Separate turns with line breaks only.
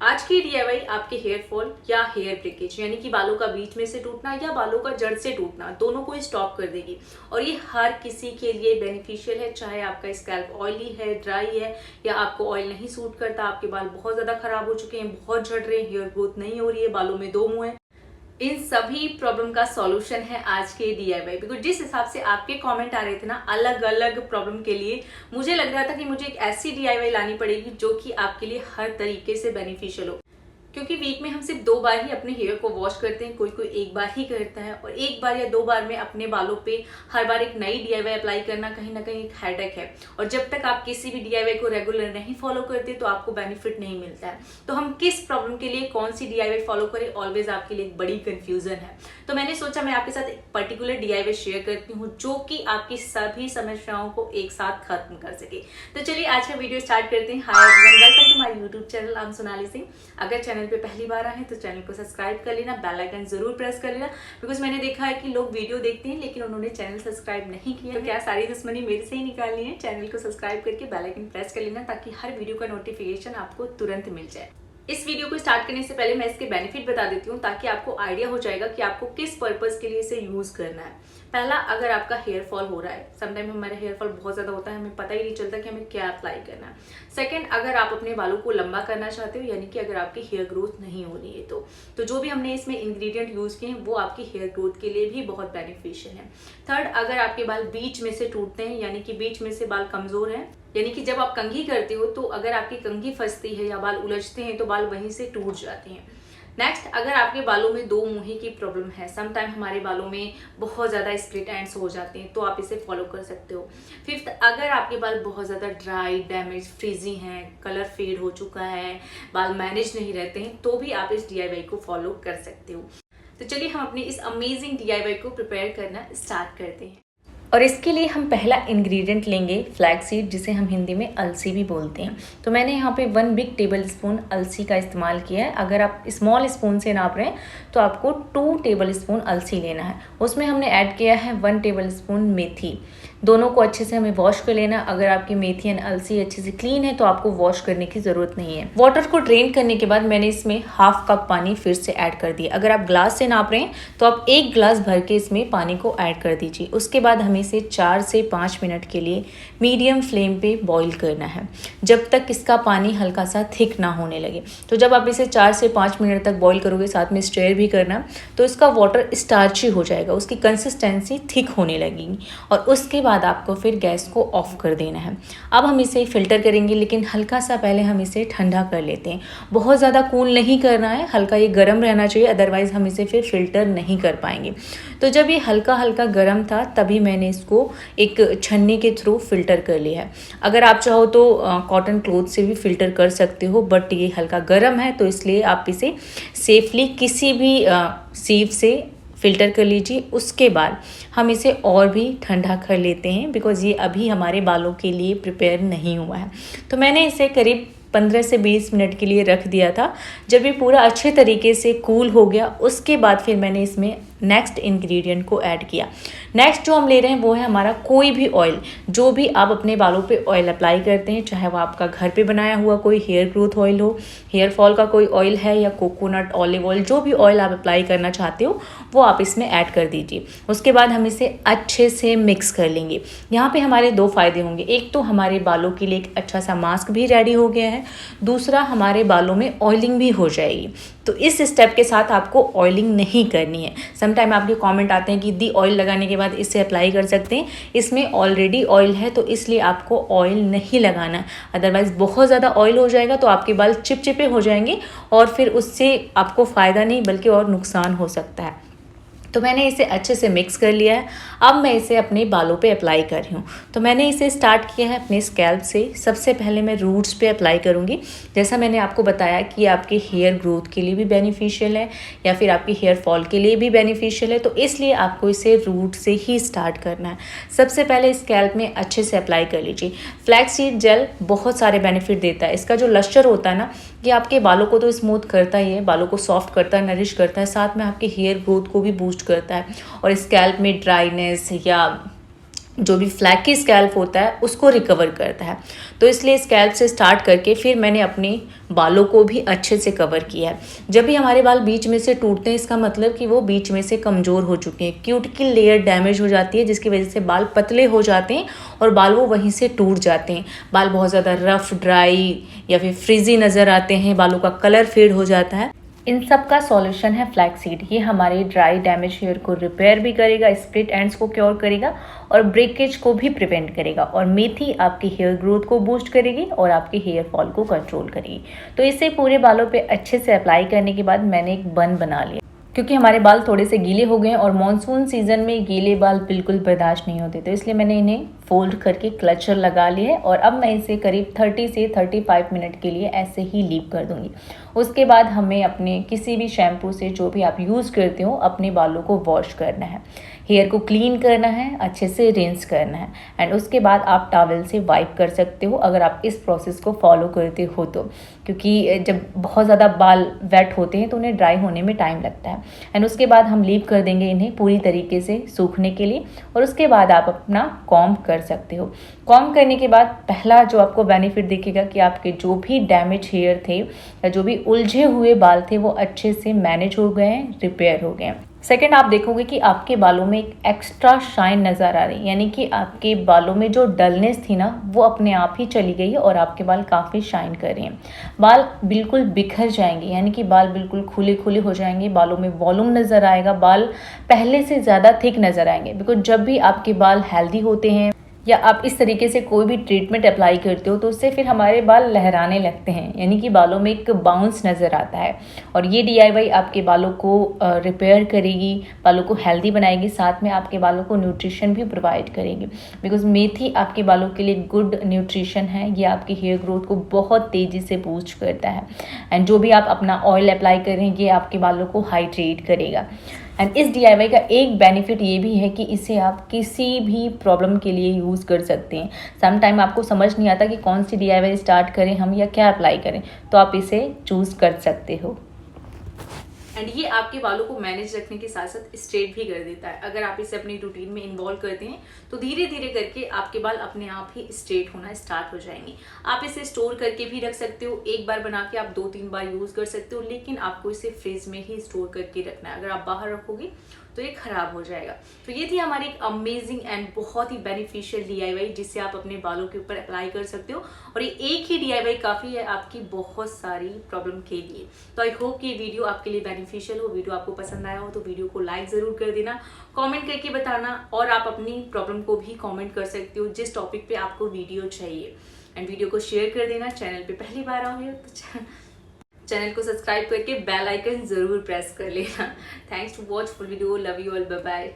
आज की डीआईवाई आपके हेयर फॉल या हेयर ब्रेकेज यानी कि बालों का बीच में से टूटना या बालों का जड़ से टूटना दोनों को स्टॉप कर देगी। और ये हर किसी के लिए बेनिफिशियल है, चाहे आपका स्कैल्प ऑयली है, ड्राई है या आपको ऑयल नहीं सूट करता, आपके बाल बहुत ज्यादा खराब हो चुके हैं, बहुत झड़ रहे हैं, हेयर ग्रोथ नहीं हो रही है, बालों में दो मुंह है। इन सभी प्रॉब्लम का सॉल्यूशन है आज के डीआईवाई। बिकॉज जिस हिसाब से आपके कमेंट आ रहे थे ना अलग अलग प्रॉब्लम के लिए, मुझे लग रहा था कि मुझे एक ऐसी डीआईवाई लानी पड़ेगी जो कि आपके लिए हर तरीके से बेनिफिशियल हो। क्योंकि वीक में हम सिर्फ 2 बार ही अपने हेयर को वॉश करते हैं, कोई कोई 1 बार ही करता है, और 1 बार या 2 बार में अपने बालों पे हर बार एक नई डीआईवाई अप्लाई करना कहीं ना कहीं एक हेडेक है। और जब तक आप किसी भी डीआईवाई को रेगुलर नहीं फॉलो करते तो आपको बेनिफिट नहीं मिलता है। तो हम किस प्रॉब्लम के लिए कौन सी डीआईवाई फॉलो करें, ऑलवेज आपके लिए एक बड़ी कंफ्यूजन है। तो मैंने सोचा मैं आपके साथ एक पर्टिकुलर डीआईवाई शेयर करती हूँ जो कि आपकी सभी समस्याओं को एक साथ खत्म कर सके। तो चलिए आज का वीडियो स्टार्ट करते हैं। Hi everyone, welcome to my YouTube channel. I am Sonali Singh. अगर चैनल पे पहली बार आए तो चैनल को सब्सक्राइब कर लेना, बेल आइकन जरूर प्रेस कर लेना। बिकॉज मैंने देखा है कि लोग वीडियो देखते हैं लेकिन उन्होंने चैनल सब्सक्राइब नहीं किया। तो क्या सारी दुश्मनी मेरे से ही निकालनी है? चैनल को सब्सक्राइब करके बेल आइकन प्रेस कर लेना ताकि हर वीडियो का नोटिफिकेशन आपको तुरंत मिल जाए। इस वीडियो को स्टार्ट करने से पहले मैं इसके बेनिफिट बता देती हूँ ताकि आपको आइडिया हो जाएगा कि आपको किस पर्पस के लिए इसे यूज करना है। पहला, अगर आपका हेयर फॉल हो रहा है, समटाइम हमारा हेयर फॉल बहुत ज्यादा होता है, हमें पता ही नहीं चलता कि हमें क्या अप्लाई करना है। सेकंड, अगर आप अपने बालों को लंबा करना चाहते हो यानी कि अगर आपकी हेयर ग्रोथ नहीं हो रही है तो जो भी हमने इसमें इंग्रेडिएंट यूज किए हैं वो आपकी हेयर ग्रोथ के लिए भी बहुत बेनिफिशियल है। थर्ड, अगर आपके बाल बीच में से टूटते हैं यानी कि बीच में से बाल कमजोर हैं, यानी कि जब आप कंघी करते हो तो अगर आपकी कंघी फंसती है या बाल उलझते हैं तो बाल वहीं से टूट जाते हैं। नेक्स्ट, अगर आपके बालों में दो मुंहे की प्रॉब्लम है, समटाइम हमारे बालों में बहुत ज़्यादा स्प्लिट एंड्स हो जाते हैं, तो आप इसे फॉलो कर सकते हो। फिफ्थ, अगर आपके बाल बहुत ज़्यादा ड्राई, डैमेज, फ्रीजी हैं, कलर फेड हो चुका है, बाल मैनेज नहीं रहते हैं, तो भी आप इस डीआईवाई को फॉलो कर सकते हो। तो चलिए हम अपनी इस अमेजिंग डीआईवाई को प्रिपेयर करना स्टार्ट करते हैं। और इसके लिए हम पहला इंग्रेडिएंट लेंगे फ्लैक्स सीड, जिसे हम हिंदी में अलसी भी बोलते हैं। तो मैंने यहाँ पे 1 बिग टेबल स्पून अलसी का इस्तेमाल किया है। अगर आप स्मॉल स्पून से नाप रहे हैं तो आपको 2 टेबल स्पून अलसी लेना है। उसमें हमने ऐड किया है 1 टेबल स्पून मेथी। दोनों को अच्छे से हमें वॉश कर लेना। अगर आपकी मेथी एंड अलसी अच्छे से क्लीन है तो आपको वॉश करने की जरूरत नहीं है। वाटर को ड्रेन करने के बाद मैंने इसमें 1/2 कप पानी फिर से ऐड कर दिया। अगर आप ग्लास से नाप रहे हैं तो आप 1 ग्लास भर के इसमें पानी को ऐड कर दीजिए। उसके बाद हमें इसे 4 से 5 मिनट के लिए मीडियम फ्लेम पे बॉईल करना है, जब तक इसका पानी हल्का सा थिक ना होने लगे। तो जब आप इसे 4 से 5 मिनट तक बॉईल करोगे, साथ में स्टेयर भी करना, तो इसका वाटर स्टार्ची हो जाएगा, उसकी कंसिस्टेंसी थिक होने लगेगी। और उसके बाद आपको फिर गैस को ऑफ कर देना है। अब हम इसे फिल्टर करेंगे, लेकिन हल्का सा पहले हम इसे ठंडा कर लेते हैं। बहुत ज़्यादा कूल नहीं करना है, हल्का ये गर्म रहना चाहिए, अदरवाइज हम इसे फिर फिल्टर नहीं कर पाएंगे। तो जब ये हल्का हल्का गर्म था तभी मैंने इसको एक छन्नी के थ्रू फिल्टर कर लिया है। अगर आप चाहो तो कॉटन क्लॉथ से भी फिल्टर कर सकते हो, बट ये हल्का गर्म है तो इसलिए आप इसे सेफली किसी भी सीव से फिल्टर कर लीजिए। उसके बाद हम इसे और भी ठंडा कर लेते हैं, बिकॉज़ ये अभी हमारे बालों के लिए प्रिपेयर नहीं हुआ है। तो मैंने इसे करीब 15 से 20 मिनट के लिए रख दिया था। जब ये पूरा अच्छे तरीके से कूल हो गया उसके बाद फिर मैंने इसमें नेक्स्ट इंग्रेडिएंट को ऐड किया। नेक्स्ट जो हम ले रहे हैं वो है हमारा कोई भी ऑयल। जो भी आप अपने बालों पे ऑयल अप्लाई करते हैं, चाहे वो आपका घर पे बनाया हुआ कोई हेयर ग्रोथ ऑयल हो, हेयर फॉल का कोई ऑयल है, या कोकोनट, ऑलिव ऑयल, जो भी ऑयल आप अप्लाई करना चाहते हो वो आप इसमें ऐड कर दीजिए। उसके बाद हम इसे अच्छे से मिक्स कर लेंगे। यहाँ पे हमारे 2 फायदे होंगे। एक तो हमारे बालों के लिए एक अच्छा सा मास्क भी रेडी हो गया है, दूसरा हमारे बालों में ऑयलिंग भी हो जाएगी। तो इस स्टेप के साथ आपको ऑयलिंग नहीं करनी है। समटाइम आपके कमेंट आते हैं कि दी ऑयल लगाने के बाद इसे अप्लाई कर सकते हैं। इसमें ऑलरेडी ऑयल है तो इसलिए आपको ऑयल नहीं लगाना है, अदरवाइज बहुत ज़्यादा ऑयल हो जाएगा तो आपके बाल चिपचिपे हो जाएंगे और फिर उससे आपको फ़ायदा नहीं बल्कि और नुकसान हो सकता है। तो मैंने इसे अच्छे से मिक्स कर लिया है। अब मैं इसे अपने बालों पे अप्लाई कर रही हूँ। तो मैंने इसे स्टार्ट किया है अपने स्कैल्प से। सबसे पहले मैं रूट्स पे अप्लाई करूँगी। जैसा मैंने आपको बताया कि आपके हेयर ग्रोथ के लिए भी बेनिफिशियल है या फिर आपके हेयर फॉल के लिए भी बेनिफिशियल है, तो इसलिए आपको इसे रूट से ही स्टार्ट करना है। सबसे पहले स्कैल्प में अच्छे से अप्लाई कर लीजिए। फ्लैक्स सीड जेल बहुत सारे बेनिफिट देता है। इसका जो लश्चर होता है ना, ये आपके बालों को तो स्मूथ करता ही है, बालों को सॉफ्ट करता है, नरिश करता है, साथ में आपके हेयर ग्रोथ को भी बूस्ट करता है और स्कैल्प में ड्राइनेस या जो भी फ्लैकी स्कैल्प होता है उसको रिकवर करता है। तो इसलिए स्कैल्प से स्टार्ट करके फिर मैंने अपने बालों को भी अच्छे से कवर किया है। जब भी हमारे बाल बीच में से टूटते हैं, इसका मतलब कि वो बीच में से कमज़ोर हो चुके हैं, क्यूटिकल लेयर डैमेज हो जाती है, जिसकी वजह से बाल पतले हो जाते हैं और बाल वो वहीं से टूट जाते हैं। बाल बहुत ज़्यादा रफ, ड्राई या फिर फ्रिजी नज़र आते हैं, बालों का कलर फेड हो जाता है। इन सब का सॉल्यूशन है फ्लैक्सीड। ये हमारे ड्राई डैमेज हेयर को रिपेयर भी करेगा, स्प्लिट एंड्स को क्योर करेगा और ब्रेकेज को भी प्रिवेंट करेगा। और मेथी आपकी हेयर ग्रोथ को बूस्ट करेगी और आपके हेयर फॉल को कंट्रोल करेगी। तो इसे पूरे बालों पे अच्छे से अप्लाई करने के बाद मैंने एक बन बना लिया, क्योंकि हमारे बाल थोड़े से गीले हो गए हैं और मॉनसून सीजन में गीले बाल बिल्कुल बर्दाश्त नहीं होते, तो इसलिए मैंने इन्हें फोल्ड करके क्लचर लगा लिए है और अब मैं इसे करीब 30 से 35 मिनट के लिए ऐसे ही लीव कर दूंगी। उसके बाद हमें अपने किसी भी शैम्पू से, जो भी आप यूज़ करते हो, अपने बालों को वॉश करना है, हेयर को क्लीन करना है, अच्छे से रिंस करना है एंड उसके बाद आप टॉवल से वाइप कर सकते हो अगर आप इस प्रोसेस को फॉलो करते हो तो, क्योंकि जब बहुत ज़्यादा बाल वेट होते हैं तो उन्हें ड्राई होने में टाइम लगता है। एंड उसके बाद हम लीव कर देंगे इन्हें पूरी तरीके से सूखने के लिए और उसके बाद आप अपना कॉम्ब कर सकते हो। कॉम्ब करने के बाद पहला जो आपको बेनिफिट दिखेगा कि आपके जो भी डैमेज हेयर थे या जो भी उलझे हुए बाल थे वो अच्छे से मैनेज हो गए हैं, रिपेयर हो गए हैं। सेकेंड, आप देखोगे कि आपके बालों में एक एक्स्ट्रा शाइन नज़र आ रही है, यानी कि आपके बालों में जो डलनेस थी ना वो अपने आप ही चली गई है और आपके बाल काफ़ी शाइन कर रहे हैं। बाल बिल्कुल बिखर जाएंगे, यानी कि बाल बिल्कुल खुले खुले हो जाएंगे, बालों में वॉल्यूम नज़र आएगा, बाल पहले से ज़्यादा थिक नज़र आएंगे। बिकॉज जब भी आपके बाल हेल्दी होते हैं या आप इस तरीके से कोई भी ट्रीटमेंट अप्लाई करते हो तो उससे फिर हमारे बाल लहराने लगते हैं, यानी कि बालों में एक बाउंस नज़र आता है। और ये DIY आपके बालों को रिपेयर करेगी, बालों को हेल्दी बनाएगी, साथ में आपके बालों को न्यूट्रिशन भी प्रोवाइड करेगी। बिकॉज मेथी आपके बालों के लिए गुड न्यूट्रिशन है, ये आपकी हेयर ग्रोथ को बहुत तेज़ी से बूस्ट करता है। एंड जो भी आप अपना ऑयल अप्लाई कर रहे हैं ये आपके बालों को हाइड्रेट करेगा। एंड इस DIY का एक बेनिफिट ये भी है कि इसे आप किसी भी प्रॉब्लम के लिए यूज़ कर सकते हैं। सम टाइम आपको समझ नहीं आता कि कौन सी DIY स्टार्ट करें हम या क्या अप्लाई करें, तो आप इसे चूज़ कर सकते हो। एंड ये आपके बालों को मैनेज रखने के साथ साथ स्ट्रेट भी कर देता है। अगर आप इसे अपनी रूटीन में इन्वॉल्व करते हैं तो धीरे धीरे करके आपके बाल अपने आप ही स्ट्रेट होना स्टार्ट हो जाएंगे। आप इसे स्टोर करके भी रख सकते हो, एक बार बना के आप 2-3 बार यूज़ कर सकते हो, लेकिन आपको इसे फ्रिज में ही स्टोर करके रखना है। अगर आप बाहर रखोगे तो ये खराब हो जाएगा। तो ये थी हमारी एक अमेजिंग एंड बहुत ही बेनिफिशियल DIY जिससे आप अपने बालों के ऊपर अप्लाई कर सकते हो। और ये एक ही DIY काफ़ी है आपकी बहुत सारी प्रॉब्लम के लिए। तो आई होप कि वीडियो आपके लिए बेनिफिशियल हो। वीडियो आपको पसंद आया हो तो वीडियो को लाइक ज़रूर कर देना, कमेंट करके बताना, और आप अपनी प्रॉब्लम को भी कमेंट कर सकते हो जिस टॉपिक पे आपको वीडियो चाहिए। एंड वीडियो को शेयर कर देना। चैनल पे पहली बार आओगे तो चैनल को सब्सक्राइब करके बेल आइकन जरूर प्रेस कर लेना। Thanks to watch full video. Love you all, bye bye.